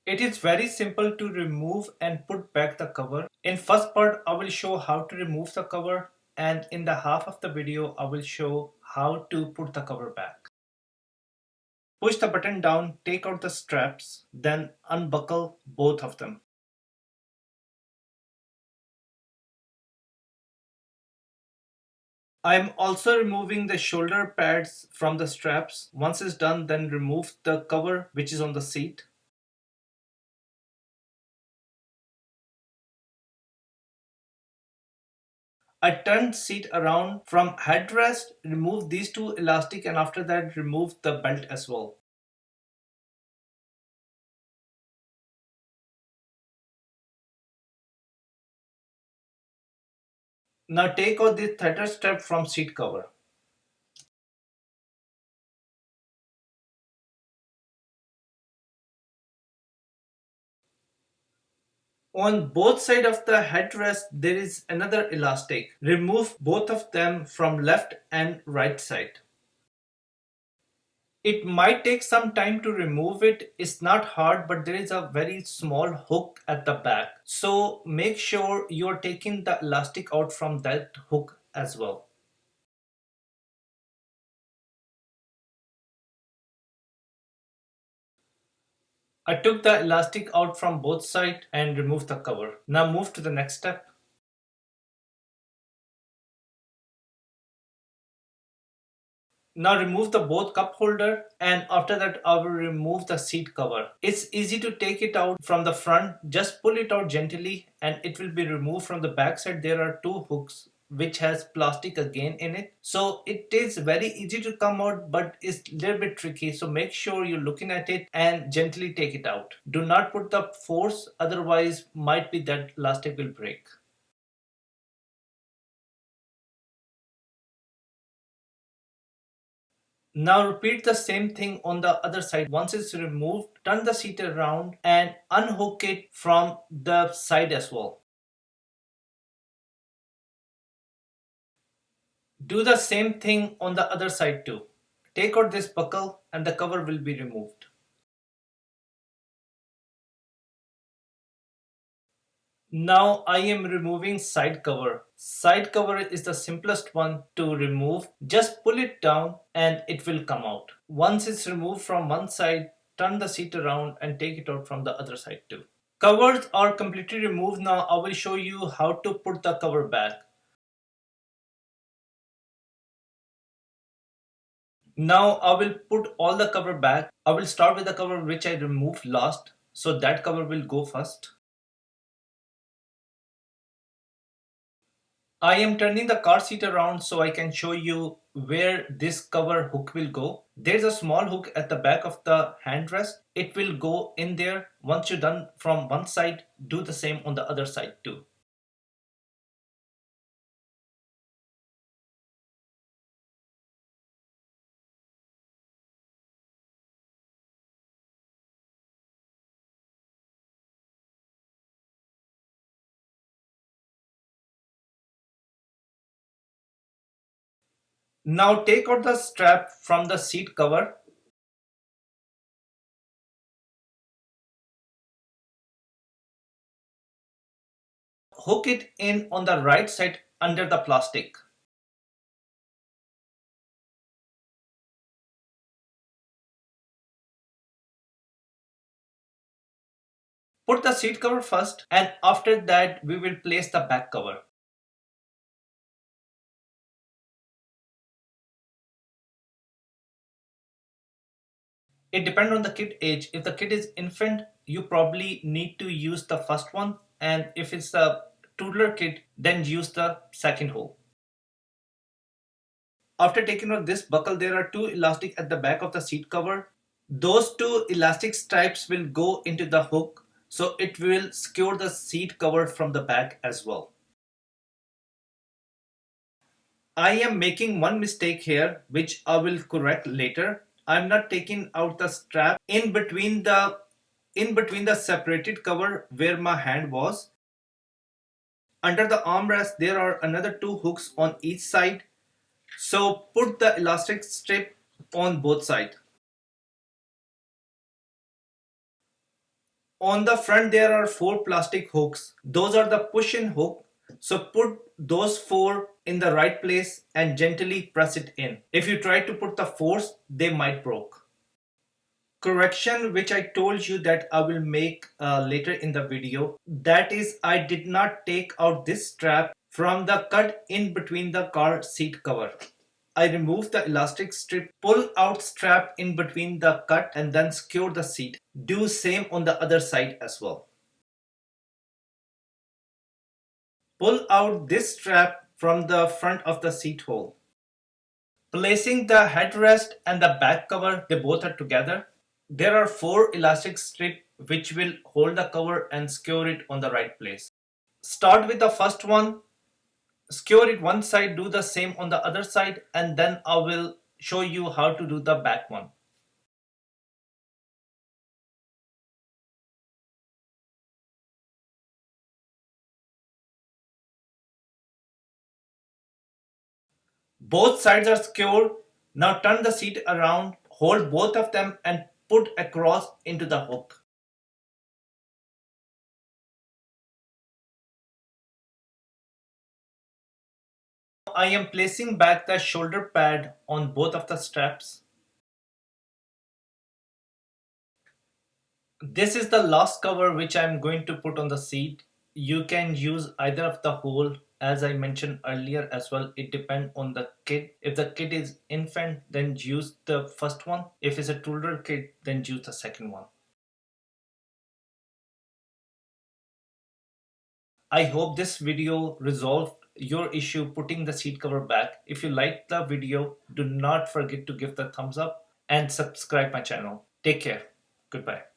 It is very simple to remove and put back the cover. In first part, I will show how to remove the cover, and in the half of the video, I will show how to put the cover back. Push the button down, take out the straps, then unbuckle both of them. I am also removing the shoulder pads from the straps. Once it's done, then remove the cover which is on the seat. I turned seat around from headrest, remove these two elastic, and after that remove the belt as well. Now take out the threaded strap from seat cover. On both sides of the headrest there is another elastic. Remove both of them from left and right side. It might take some time to remove it. It's not hard, but there is a very small hook at the back. So make sure you're taking the elastic out from that hook as well. I took the elastic out from both sides and removed the cover. Now move to the next step. Now remove the both cup holder, and after that I will remove the seat cover. It's easy to take it out from the front. Just pull it out gently and it will be removed. From the back side there are two hooks which has plastic again in it. So it is very easy to come out, but it's a little bit tricky. So make sure you're looking at it and gently take it out. Do not put the force, otherwise might be that elastic will break. Now repeat the same thing on the other side. Once it's removed, turn the seat around and unhook it from the side as well. Do the same thing on the other side too. Take out this buckle and the cover will be removed. Now I am removing side cover. Side cover is the simplest one to remove. Just pull it down and it will come out. Once it's removed from one side, turn the seat around and take it out from the other side too. Covers are completely removed. Now I will show you how to put the cover back. Now I will put all the cover back. I will start with the cover which I removed last. So that cover will go first. I am turning the car seat around so I can show you where this cover hook will go. There's a small hook at the back of the handrest. It will go in there. Once you're done from one side, do the same on the other side too. Now take out the strap from the seat cover. Hook it in on the right side under the plastic. Put the seat cover first, and after that we will place the back cover. It depends on the kid age. If the kid is infant, you probably need to use the first one, and if it's a toddler kid, then use the second hole. After taking out this buckle, there are two elastic at the back of the seat cover. Those two elastic stripes will go into the hook, so it will secure the seat cover from the back as well. I am making one mistake here, which I will correct later. I'm not taking out the strap in between the separated cover where my hand was. Under the armrest there are another two hooks on each side. So put the elastic strip on both sides. On the front there are 4 plastic hooks. Those are the push-in hook. So put those 4 in the right place and gently press it in. If you try to put the force, they might break. Correction which I told you that I will make later in the video. That is, I did not take out this strap from the cut in between the car seat cover. I removed the elastic strip, pull out strap in between the cut and then secure the seat. Do same on the other side as well. Pull out this strap from the front of the seat hole. Placing the headrest and the back cover, they both are together. There are 4 elastic strips which will hold the cover and secure it on the right place. Start with the first one, secure it one side, do the same on the other side, and then I will show you how to do the back one. Both sides are secure. Now turn the seat around, hold both of them and put across into the hook. I am placing back the shoulder pad on both of the straps. This is the last cover which I am going to put on the seat. You can use either of the hole, as I mentioned earlier as well. It depends on the kid. If the kid is infant, then use the first one. If it's a toddler kid, then use the second one. I hope this video resolved your issue putting the seat cover back. If you liked the video, do not forget to give the thumbs up and subscribe my channel. Take care. Goodbye.